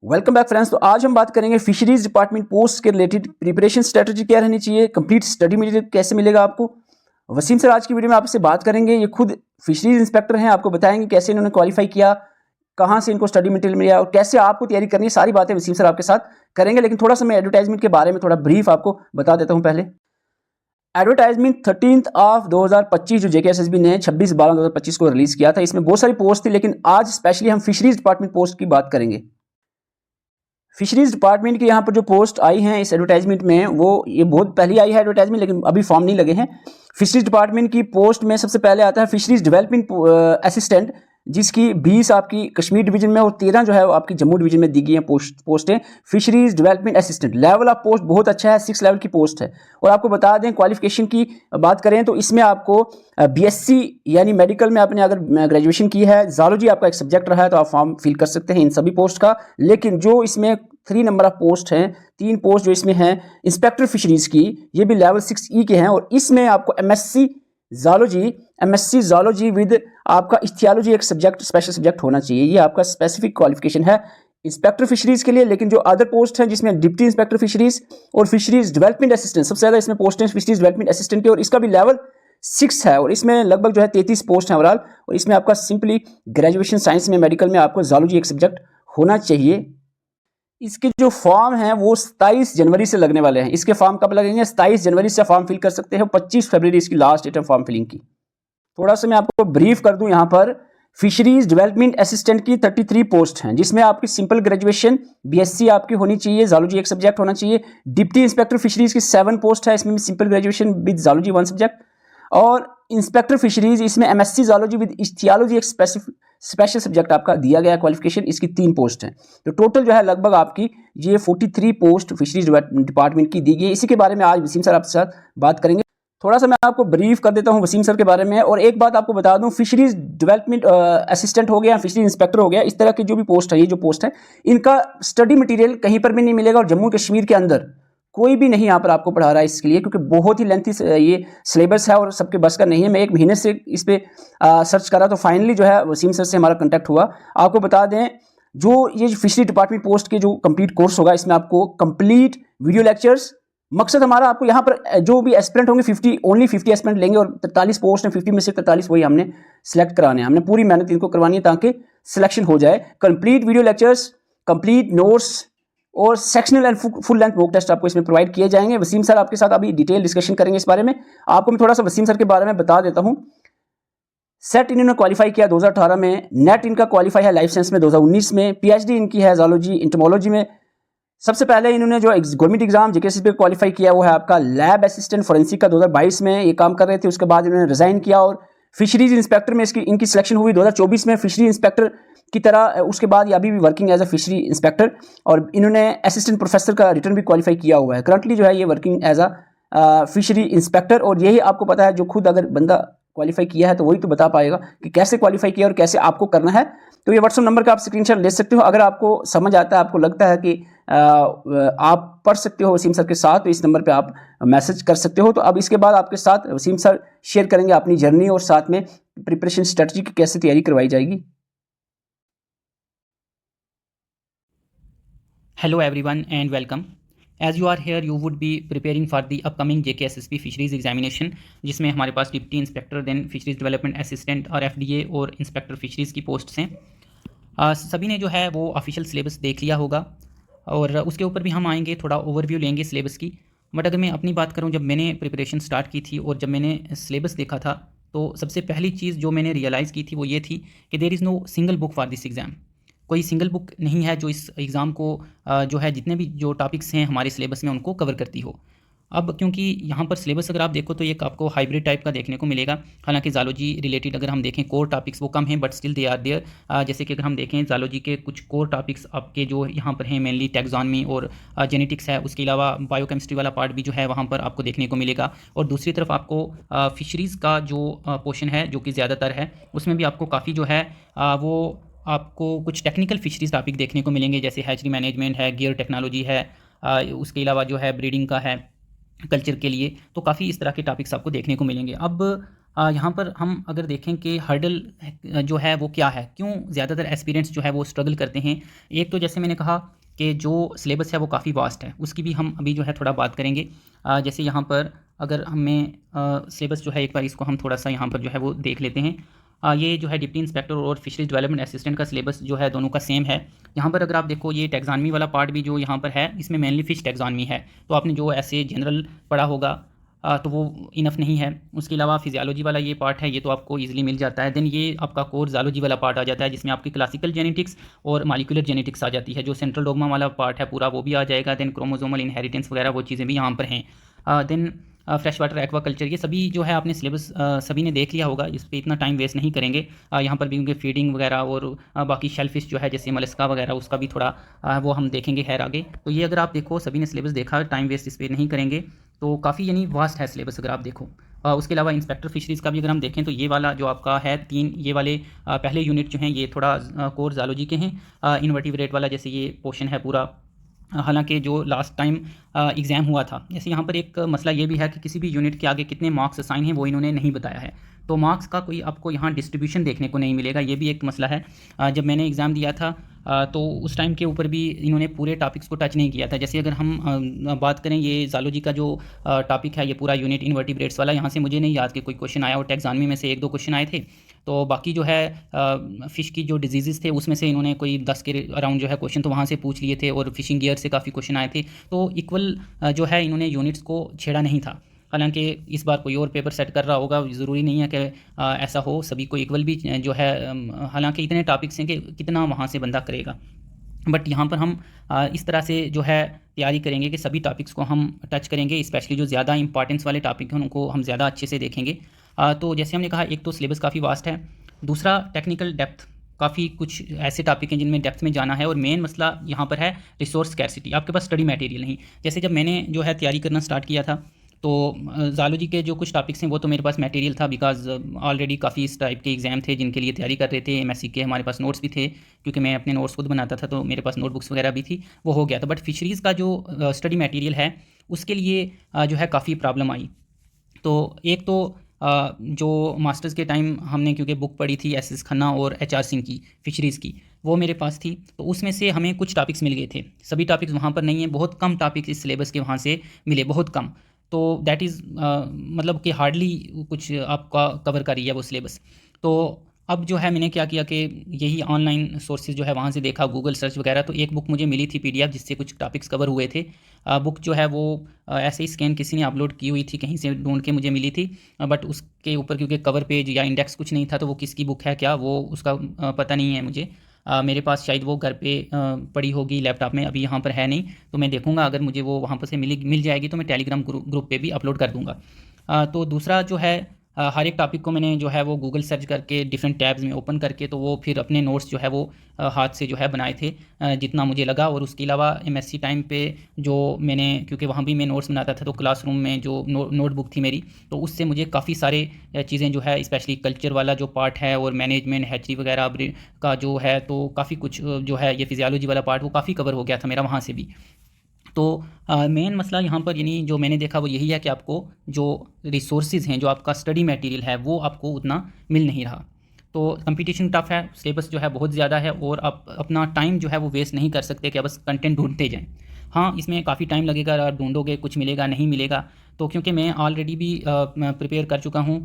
Welcome back friends. तो आज हम बात करेंगे फिशरीज डिपार्टमेंट पोस्ट के रिलेटेड प्रिपरेशन स्ट्रेटजी क्या रहनी चाहिए, कंप्लीट स्टडी मटेरियल कैसे मिलेगा आपको। वसीम सर आज की वीडियो में आपसे बात करेंगे। ये खुद फिशरीज इंस्पेक्टर हैं, आपको बताएंगे कैसे इन्होंने क्वालिफाई किया, कहाँ से इनको स्टडी मटेरियल मिला और कैसे आपको तैयारी करनी है। सारी बातें वसीम सर आपके साथ करेंगे, लेकिन थोड़ा सा मैं एडवर्टाइजमेंट के बारे में थोड़ा ब्रीफ आपको बता देता हूँ। पहले एडवर्टाइजमेंट 13/2025 जो JKSSB ने 26/12/2025 को रिलीज किया था, इसमें बहुत सारी पोस्ट थी, लेकिन आज स्पेशली हम फिशरीज डिपार्टमेंट पोस्ट की बात करेंगे। फिशरीज डिपार्टमेंट की यहाँ पर जो पोस्ट आई हैं इस एडवर्टाइजमेंट में, वो ये बहुत पहले आई है एडवर्टाइजमेंट, लेकिन अभी फॉर्म नहीं लगे हैं। फिशरीज डिपार्टमेंट की पोस्ट में सबसे पहले आता है फिशरीज डेवलपमेंट असिस्टेंट, जिसकी 20 आपकी कश्मीर डिवीजन में और 13 जो है वो आपकी जम्मू डिवीजन में दी गई हैं पोस्टें। Fisheries development assistant level of post बहुत अच्छा है, 6 लेवल की पोस्ट है। और आपको बता दें क्वालिफिकेशन की बात करें तो इसमें आपको BSc यानी मेडिकल में आपने अगर ग्रेजुएशन की है, ज़ूलॉजी आपका एक सब्जेक्ट रहा है, तो आप फॉर्म फिल कर सकते हैं इन सभी पोस्ट का। लेकिन जो इसमें 3 नंबर ऑफ पोस्ट हैं, 3 पोस्ट जो इसमें हैं इंस्पेक्टर फिशरीज की, ये भी लेवल 6E के हैं। और इसमें आपको MSc ज़ूलॉजी विद आपका इथियोलॉजी एक सब्जेक्ट स्पेशल सब्जेक्ट होना चाहिए। ये आपका स्पेसिफिक क्वालिफिकेशन है इंस्पेक्टर फिशरीज के लिए। लेकिन जो अदर पोस्ट हैं जिसमें डिप्टी इंस्पेक्टर फिशरीज और फिशरीज डेवलपमेंट असिस्टेंट, सबसे ज़्यादा इसमें पोस्ट हैं फिशरीज डेवलपमेंट असिस्टेंट की, और इसका भी लेवल 6 है। और इसमें लगभग जो है 33 पोस्ट हैं ओवरऑल। और इसमें आपका सिंपली ग्रेजुएशन साइंस में, मेडिकल में आपको ज़ूलॉजी एक सब्जेक्ट होना चाहिए। इसके जो फॉर्म हैं वो 27 जनवरी से लगने वाले हैं। इसके फॉर्म कब लगेंगे? 27 जनवरी से फॉर्म फिल कर सकते हैं। 25 फरवरी इसकी लास्ट डेट है फॉर्म फिलिंग की। थोड़ा सा मैं आपको ब्रीफ कर दूं। यहाँ पर फिशरीज डेवलपमेंट असिस्टेंट की 33 पोस्ट हैं, जिसमें आपकी सिंपल ग्रेजुएशन BSc आपकी होनी चाहिए, ज़ूलॉजी एक सब्जेक्ट होना चाहिए। डिप्टी इंस्पेक्टर फिशरीज की 7 पोस्ट है, इसमें simple graduation with zoology 1 subject. और इंस्पेक्टर फिशरीज इसमें MSc ज़ूलॉजी विद इथियोलॉजी एक स्पेशल सब्जेक्ट आपका दिया गया क्वालिफिकेशन। इसकी 3 पोस्ट हैं। तो टोटल जो है लगभग आपकी ये 43 पोस्ट फिशरीज डिपार्टमेंट की दी गई है। इसी के बारे में आज वसीम सर आपके साथ बात करेंगे। थोड़ा सा मैं आपको ब्रीफ कर देता हूं वसीम सर के बारे में। और एक बात आपको बता दूं, फिशरीज डेवलपमेंट असिस्टेंट हो गया, फिशरीज इंस्पेक्टर हो गया, इस तरह की जो भी पोस्ट है, ये जो पोस्ट है, इनका स्टडी मटेरियल कहीं पर भी नहीं मिलेगा। और जम्मू कश्मीर के अंदर कोई भी नहीं यहाँ पर आपको पढ़ा रहा है इसके लिए, क्योंकि बहुत ही लेंथी ये सिलेबस है और सबके बस का नहीं है। मैं 1 महीने से इस पर सर्च करा, तो फाइनली जो है वसीम सर से हमारा कंटेक्ट हुआ। आपको बता दें, जो ये फिशरी डिपार्टमेंट पोस्ट के जो कंप्लीट कोर्स होगा, इसमें आपको कंप्लीट वीडियो लेक्चर्स, मकसद हमारा आपको यहाँ पर जो भी एस्पिरेंट होंगे ओनली 50 एस्पिरेंट लेंगे, और 43 पोस्ट हैं, 50 में से 43 वही हमने सेलेक्ट कराने हैं। हमने पूरी मेहनत इनको करवानी है ताकि सिलेक्शन हो जाए। Complete video lectures, complete notes और sectional and full length mock test आपको इसमें प्रोवाइड किए जाएंगे। वसीम सर आपके साथ अभी डिटेल डिस्कशन करेंगे इस बारे में। आपको मैं थोड़ा सा वसीम सर के बारे में बता देता हूँ। सेट इन्होंने क्वालिफाई किया 2018 में, नेट इनका क्वालिफाई है लाइफ साइंस में 2019 में, PhD इनकी है ज़ूलॉजी इंटोमोलॉजी में। सबसे पहले इन्होंने जो गवर्नमेंट एग्जाम JKSSB पे क्वालिफाई किया वो है आपका लैब असिस्टेंट फोरेंसिक का, 2022 में ये काम कर रहे थे। उसके बाद इन्होंने रिजाइन किया और फिशरीज इंस्पेक्टर में इनकी सिलेक्शन हुई 2024 में फिशरी इंस्पेक्टर की तरह। उसके बाद ये अभी भी working as a fishery inspector, और इन्होंने असिस्टेंट प्रोफेसर का रिटर्न भी क्वालिफाई किया हुआ है। करंटली जो है ये working as a fishery inspector. और यही आपको पता है, जो खुद अगर बंदा क्वालिफाई किया है तो वही तो बता पाएगा कि कैसे क्वालिफाई किया और कैसे आपको करना है। तो ये व्हाट्सएप नंबर का आप स्क्रीनशॉट ले सकते हो। अगर आपको समझ आता है, आपको लगता है कि आप पढ़ सकते हो वसीम सर के साथ, तो इस नंबर पे आप मैसेज कर सकते हो। तो अब इसके बाद आपके साथ वसीम सर शेयर करेंगे अपनी जर्नी और साथ में प्रिपरेशन स्ट्रेटजी की कैसे तैयारी करवाई जाएगी। Hello everyone and welcome. As you are here, you would be preparing for the upcoming JKSSB fisheries examination, जिसमें हमारे पास deputy inspector, then fisheries development assistant और FDA और इंस्पेक्टर फिशरीज़ की पोस्ट्स हैं। सभी ने जो है वो ऑफिशियल सिलेबस देख लिया होगा, और उसके ऊपर भी हम आएंगे, थोड़ा ओवरव्यू लेंगे सिलेबस की। बट अगर मैं अपनी बात करूँ, जब मैंने प्रिपरेशन स्टार्ट की थी और जब मैंने सिलेबस देखा था, तो सबसे पहली चीज़ जो मैंने रियलाइज़ की थी वो ये थी कि there is no single book for this exam. कोई सिंगल बुक नहीं है जो इस एग्ज़ाम को जो है जितने भी जो टॉपिक्स हैं हमारे सिलेबस में उनको कवर करती हो। अब क्योंकि यहाँ पर सिलेबस अगर आप देखो तो एक आपको हाइब्रिड टाइप का देखने को मिलेगा। हालांकि ज़ूलॉजी रिलेटेड अगर हम देखें कोर टॉपिक्स वो कम हैं, but still they are there. जैसे कि अगर हम देखें ज़ूलॉजी के कुछ कोर टॉपिक्स आपके जो यहाँ पर हैं, मेनली टैक्सोनॉमी और जेनेटिक्स है। उसके अलावा बायोकेमिस्ट्री वाला पार्ट भी जो है वहाँ पर आपको देखने को मिलेगा। और दूसरी तरफ आपको फिशरीज़ का जो पोर्शन है, जो कि ज़्यादातर है, उसमें भी आपको काफ़ी जो है वो आपको कुछ टेक्निकल फिशरीज़ टॉपिक देखने को मिलेंगे, जैसे हैचरी मैनेजमेंट है, गियर टेक्नोलॉजी है, उसके अलावा जो है ब्रीडिंग का है कल्चर के लिए। तो काफ़ी इस तरह के टॉपिक्स आपको देखने को मिलेंगे। अब यहाँ पर हम अगर देखें कि हर्डल जो है वो क्या है, क्यों ज़्यादातर एस्पिरेंट्स जो है वो स्ट्रगल करते हैं। एक तो जैसे मैंने कहा कि जो सिलेबस है वो काफ़ी वास्ट है, उसकी भी हम अभी जो है थोड़ा बात करेंगे। जैसे यहाँ पर अगर हमें सिलेबस जो है एक बार इसको हम थोड़ा सा यहाँ पर जो है वो देख लेते हैं। ये जो है डिप्टी इंस्पेक्टर और फिशरीज डेवलपमेंट असिस्टेंट का सिलेबस जो है दोनों का सेम है। यहाँ पर अगर आप देखो ये टैक्सॉनमी वाला पार्ट भी जो यहाँ पर है इसमें मेनली फ़िश टैक्सॉनमी है, तो आपने जो ऐसे जनरल पढ़ा होगा तो वो इनफ नहीं है। उसके अलावा फिजियोलॉजी वाला ये पार्ट है, ये तो आपको इजीली मिल जाता है। देन ये आपका कोर ज़ायोलॉजी वाला पार्ट आ जाता है जिसमें आपकी क्लासिकल जेनेटिक्स और मॉलिक्यूलर जेनेटिक्स आ जाती है। जो सेंट्रल डोग्मा वाला पार्ट है पूरा वो भी आ जाएगा। देन क्रोमोसोमल इनहेरिटेंस वगैरह वो चीज़ें भी यहाँ पर हैं। देन फ्रेश वाटर एक्वाकल्चर, ये सभी जो है आपने सिलेबस सभी ने देख लिया होगा, इस पर इतना टाइम वेस्ट नहीं करेंगे। यहाँ पर भी उनके फीडिंग वगैरह और बाकी शेलफिश जो है जैसे मलस्का वगैरह उसका भी थोड़ा वो हम देखेंगे खैर आगे। तो ये अगर आप देखो सभी ने सिलेबस देखा, टाइम वेस्ट इस पर नहीं करेंगे, तो काफ़ी यानी वास्ट है सिलेबस अगर आप देखो। उसके अलावा इंस्पेक्टर फिशरीज़ का भी अगर हम देखें तो ये वाला जो आपका है 3 ये वाले पहले यूनिट जो हैं ये थोड़ा कोर ज़ायोलॉजी के हैं। इन्वर्टिब्रेट वाला जैसे ये पोर्शन है पूरा, हालांकि जो लास्ट टाइम एग्ज़ाम हुआ था, जैसे यहाँ पर एक मसला ये भी है कि किसी भी यूनिट के आगे कितने मार्क्स असाइन हैं वो इन्होंने नहीं बताया है, तो मार्क्स का कोई आपको यहाँ डिस्ट्रीब्यूशन देखने को नहीं मिलेगा, ये भी एक मसला है। जब मैंने एग्ज़ाम दिया था तो उस टाइम के ऊपर भी इन्होंने पूरे टॉपिक्स को टच नहीं किया था। जैसे अगर हम बात करें ये ज़ायोलॉजी का जो टॉपिक है ये पूरा यूनिट इन्वर्टिब्रेट्स वाला, यहाँ से मुझे नहीं याद कि कोई क्वेश्चन आया, और टैक्सॉनमी में से 1-2 क्वेश्चन आए थे। तो बाकी जो है फ़िश की जो डिजीज़ थे उसमें से इन्होंने कोई 10 के अराउंड जो है क्वेश्चन तो वहाँ से पूछ लिए थे, और फ़िशिंग गियर से काफ़ी क्वेश्चन आए थे। तो इक्वल जो है इन्होंने यूनिट्स को छेड़ा नहीं था। हालांकि इस बार कोई और पेपर सेट कर रहा होगा, ज़रूरी नहीं है कि ऐसा हो, सभी को इक्वल भी जो है हालांकि इतने टॉपिक्स हैं कि कितना वहाँ से बंदा करेगा। बट यहाँ पर हम इस तरह से जो है तैयारी करेंगे कि सभी टॉपिक्स को हम टच करेंगे, स्पेशली जो ज़्यादा इंपॉर्टेंस वाले टॉपिक हैं उनको हम ज़्यादा अच्छे से देखेंगे। तो जैसे हमने कहा एक तो सिलेबस काफ़ी वास्ट है, दूसरा टेक्निकल डेप्थ, काफ़ी कुछ ऐसे टॉपिक हैं जिनमें डेप्थ में जाना है, और मेन मसला यहाँ पर है रिसोर्स स्कैर्सिटी, आपके पास स्टडी मटेरियल नहीं। जैसे जब मैंने जो है तैयारी करना स्टार्ट किया था तो ज़ायोलॉजी के जो कुछ टॉपिक्स हैं वो तो मेरे पास मटेरियल था, बिकॉज ऑलरेडी काफ़ी इस टाइप के एग्ज़ाम थे जिनके लिए तैयारी कर रहे थे। एमएससी के हमारे पास नोट्स भी थे, क्योंकि मैं अपने नोट्स खुद बनाता था तो मेरे पास नोटबुक्स वगैरह भी थी, वो हो गया था। बट फिशरीज़ का जो स्टडी मटेरियल है उसके लिए जो है काफ़ी प्रॉब्लम आई। तो एक तो जो मास्टर्स के टाइम हमने क्योंकि बुक पढ़ी थी एस खन्ना और HR सिंह की फिशरीज़ की, वो मेरे पास थी, तो उसमें से हमें कुछ टॉपिक्स मिल गए थे। सभी टॉपिक्स वहाँ पर नहीं हैं, बहुत कम टॉपिक्स इस सिलेबस के वहाँ से मिले, बहुत कम। तो दैट इज़ मतलब कि हार्डली कुछ आपका कवर कर रही है वो सिलेबस। तो अब जो है मैंने क्या किया कि यही ऑनलाइन सोर्सेज जो है वहाँ से देखा, गूगल सर्च वगैरह, तो एक बुक मुझे मिली थी PDF जिससे कुछ टॉपिक्स कवर हुए थे। बुक जो है वो ऐसे ही स्कैन किसी ने अपलोड की हुई थी, कहीं से ढूंढ के मुझे मिली थी, बट उसके ऊपर क्योंकि कवर पेज या इंडेक्स कुछ नहीं था तो वो किसकी बुक है क्या वो उसका पता नहीं है मुझे। मेरे पास शायद वो घर पे पड़ी होगी लैपटॉप में, अभी यहाँ पर है नहीं, तो मैं देखूँगा अगर मुझे वो वहाँ पर से मिल जाएगी तो मैं टेलीग्राम ग्रुप पे भी अपलोड कर दूँगा। तो दूसरा जो है हर एक टॉपिक को मैंने जो है वो गूगल सर्च करके डिफरेंट टैब्स में ओपन करके तो वो फिर अपने नोट्स जो है वो हाथ से जो है बनाए थे जितना मुझे लगा। और उसके अलावा MSc टाइम पे जो मैंने, क्योंकि वहाँ भी मैं नोट्स बनाता था, तो क्लासरूम में जो नोटबुक थी मेरी, तो उससे मुझे काफ़ी सारे चीज़ें जो है स्पेशली कल्चर वाला जो पार्ट है और मैनेजमेंट हैचरी वगैरह का जो है, तो काफ़ी कुछ जो है ये फिजियोलॉजी वाला पार्ट वो काफ़ी कवर हो गया था मेरा वहाँ से भी। तो मेन मसला यहाँ पर यानी जो मैंने देखा वो यही है कि आपको जो रिसोर्सेज हैं, जो आपका स्टडी मटेरियल है वो आपको उतना मिल नहीं रहा। तो कंपटीशन टफ है, सिलेबस जो है बहुत ज़्यादा है, और आप अपना टाइम जो है वो वेस्ट नहीं कर सकते कि बस कंटेंट ढूंढते जाएं। हाँ, इसमें काफ़ी टाइम लगेगा, आप ढूंढोगे कुछ मिलेगा नहीं मिलेगा। तो क्योंकि मैं ऑलरेडी भी प्रिपेयर कर चुका हूँ,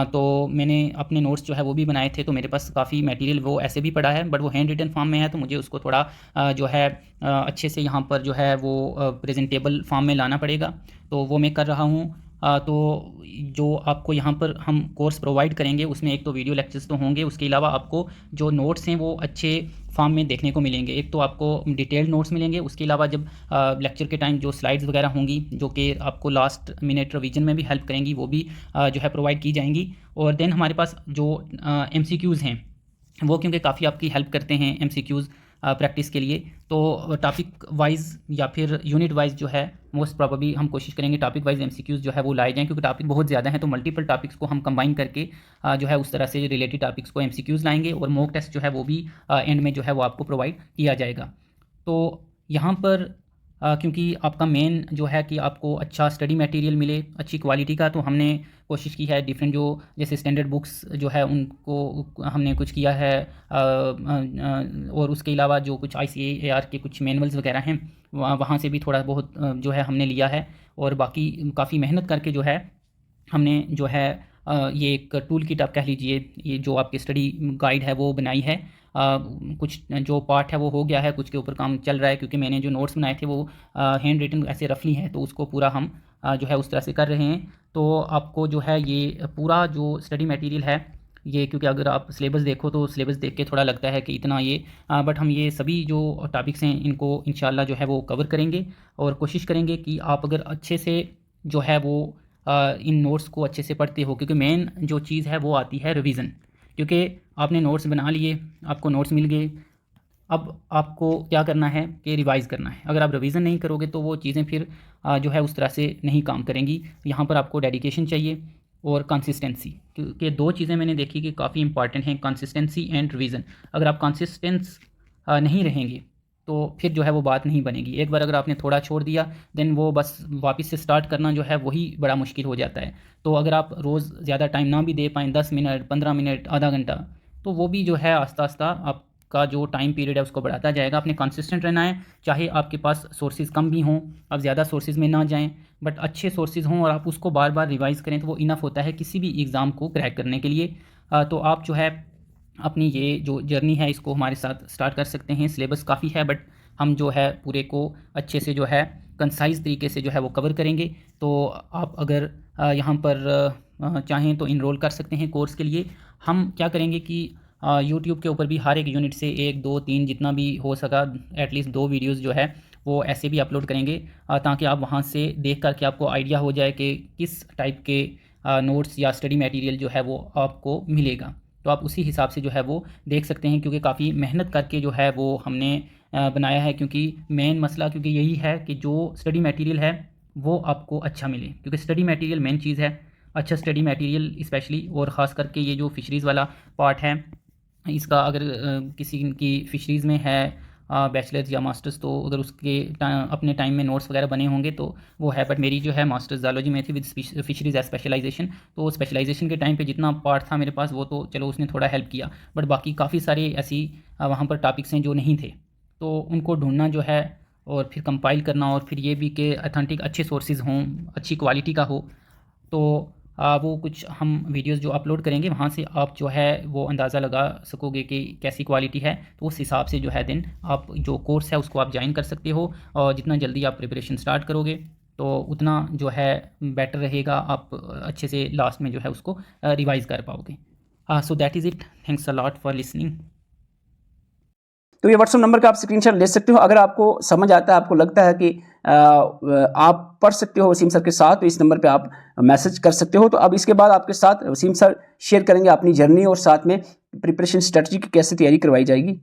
तो मैंने अपने नोट्स जो है वो भी बनाए थे, तो मेरे पास काफ़ी मटेरियल वो ऐसे भी पड़ा है, बट वो हैंड रिटन फॉर्म में है, तो मुझे उसको थोड़ा जो है अच्छे से यहाँ पर जो है वो प्रेजेंटेबल फॉर्म में लाना पड़ेगा, तो वो मैं कर रहा हूँ। तो जो आपको यहाँ पर हम कोर्स प्रोवाइड करेंगे उसमें एक तो वीडियो लेक्चर्स तो होंगे, उसके अलावा आपको जो नोट्स हैं वो अच्छे फॉर्म में देखने को मिलेंगे। एक तो आपको डिटेल्ड नोट्स मिलेंगे, उसके अलावा जब लेक्चर के टाइम जो स्लाइड्स वगैरह होंगी जो कि आपको लास्ट मिनट रिवीजन में भी हेल्प करेंगी, वो भी जो है प्रोवाइड की जाएंगी। और देन हमारे पास जो MCQs हैं वो क्योंकि काफ़ी आपकी हेल्प करते हैं MCQs प्रैक्टिस के लिए, तो टॉपिक वाइज या फिर यूनिट वाइज जो है मोस्ट प्रॉबली हम कोशिश करेंगे टॉपिक वाइज MCQs जो है वो लाए जाएं, क्योंकि टॉपिक बहुत ज़्यादा हैं, तो मल्टीपल टॉपिक्स को हम कंबाइन करके जो है उस तरह से रिलेटेड टॉपिक्स को MCQs लाएंगे, और मॉक टेस्ट जो है वो भी एंड में जो है वो आपको प्रोवाइड किया जाएगा। तो यहाँ पर क्योंकि आपका मेन जो है कि आपको अच्छा स्टडी मटेरियल मिले अच्छी क्वालिटी का, तो हमने कोशिश की है डिफरेंट जो जैसे स्टैंडर्ड बुक्स जो है उनको हमने कुछ किया है, और उसके अलावा जो कुछ ICAR के कुछ मैनुअल्स वगैरह हैं वहाँ से भी थोड़ा बहुत जो है हमने लिया है। और बाकी काफ़ी मेहनत करके जो है हमने जो है ये एक टूल किट आप कह लीजिए, ये जो आपकी स्टडी गाइड है वो बनाई है। कुछ जो पार्ट है वो हो गया है, कुछ के ऊपर काम चल रहा है, क्योंकि मैंने जो नोट्स बनाए थे वो हैंड रिटन ऐसे रफली हैं, तो उसको पूरा हम जो है उस तरह से कर रहे हैं। तो आपको जो है ये पूरा जो स्टडी मटेरियल है ये, क्योंकि अगर आप सिलेबस देखो तो सिलेबस देख के थोड़ा लगता है कि इतना ये, बट हम ये सभी जो टॉपिक्स हैं इनको इंशाल्लाह जो है वो कवर करेंगे और कोशिश करेंगे कि आप अगर अच्छे से जो है वो इन नोट्स को अच्छे से पढ़ते हो, क्योंकि मेन जो चीज़ है वो आती है रिवीजन। क्योंकि आपने नोट्स बना लिए, आपको नोट्स मिल गए, अब आपको क्या करना है कि रिवाइज़ करना है। अगर आप रिवीजन नहीं करोगे तो वो चीज़ें फिर जो है उस तरह से नहीं काम करेंगी। यहाँ पर आपको डेडिकेशन चाहिए और कंसिस्टेंसी, क्योंकि दो चीज़ें मैंने देखी कि काफ़ी इंपॉर्टेंट हैं, कंसिस्टेंसी एंड रिवीजन। अगर आप कंसिस्टेंस नहीं रहेंगे तो फिर जो है वो बात नहीं बनेगी। एक बार अगर आपने थोड़ा छोड़ दिया देन वो बस वापस से स्टार्ट करना जो है वही बड़ा मुश्किल हो जाता है। तो अगर आप रोज़ ज़्यादा टाइम ना भी दे पाएँ, 10 मिनट 15 मिनट आधा घंटा, तो वो भी जो है आस्ता आस्ता आपका जो टाइम पीरियड है उसको बढ़ाता जाएगा। आपने कंसिस्टेंट रहना है, चाहे आपके पास सोर्सेज कम भी हों, आप ज़्यादा सोर्सेज में ना जाएँ, बट अच्छे सोर्सेज हों और आप उसको बार बार रिवाइज़ करें तो वो इनफ होता है किसी भी एग्ज़ाम को क्रैक करने के लिए। तो आप जो है अपनी ये जो जर्नी है इसको हमारे साथ स्टार्ट कर सकते हैं। सिलेबस काफ़ी है, बट हम जो है पूरे को अच्छे से जो है कंसाइज़ तरीके से जो है वो कवर करेंगे। तो आप अगर यहाँ पर चाहें तो इनरोल कर सकते हैं कोर्स के लिए। हम क्या करेंगे कि यूट्यूब के ऊपर भी हर एक यूनिट से 1 2 3 जितना भी हो सका एटलीस्ट 2 वीडियोज़ जो है वो ऐसे भी अपलोड करेंगे, ताकि आप वहाँ से देख कर के आपको आइडिया हो जाए कि किस टाइप के नोट्स या स्टडी मटेरियल जो है वो आपको मिलेगा। तो आप उसी हिसाब से जो है वो देख सकते हैं, क्योंकि काफ़ी मेहनत करके जो है वो हमने बनाया है। क्योंकि मेन मसला क्योंकि यही है कि जो स्टडी मटेरियल है वो आपको अच्छा मिले, क्योंकि स्टडी मटेरियल मेन चीज़ है। अच्छा स्टडी मटेरियल स्पेशली, और ख़ास करके ये जो फ़िशरीज़ वाला पार्ट है इसका, अगर किसी की फ़िशरीज़ में है बैचलर्स या मास्टर्स, तो अगर उसके अपने टाइम में नोट्स वगैरह बने होंगे तो वो है। बट मेरी जो है मास्टर्स ज़ूलॉजी में थी विद फ़िशरीज़ स्पेशलाइजेशन, तो स्पेशलाइजेशन के टाइम पे जितना पार्ट था मेरे पास वो तो चलो उसने थोड़ा हेल्प किया, बट बाकी काफ़ी सारे ऐसी वहाँ पर टॉपिक्स हैं जो नहीं थे, तो उनको ढूंढना जो है और फिर कंपाइल करना, और फिर ये भी कि अथेंटिक अच्छे सोर्सेज़ हों, अच्छी क्वालिटी का हो। तो वो कुछ हम वीडियोस जो अपलोड करेंगे वहाँ से आप जो है वो अंदाज़ा लगा सकोगे कि कैसी क्वालिटी है। तो उस हिसाब से जो है देन आप जो कोर्स है उसको आप ज्वाइन कर सकते हो, और जितना जल्दी आप प्रिपरेशन स्टार्ट करोगे तो उतना जो है बेटर रहेगा, आप अच्छे से लास्ट में जो है उसको रिवाइज़ कर पाओगे। So that is it, thanks a lot for listening. तो ये व्हाट्सएप नंबर का आप स्क्रीनशॉट ले सकते हो। अगर आपको समझ आता है, आपको लगता है कि आप पढ़ सकते हो वसीम सर के साथ, तो इस नंबर पे आप मैसेज कर सकते हो। तो अब इसके बाद आपके साथ वसीम सर शेयर करेंगे अपनी जर्नी और साथ में प्रिपरेशन स्ट्रेटजी की कैसे तैयारी करवाई जाएगी।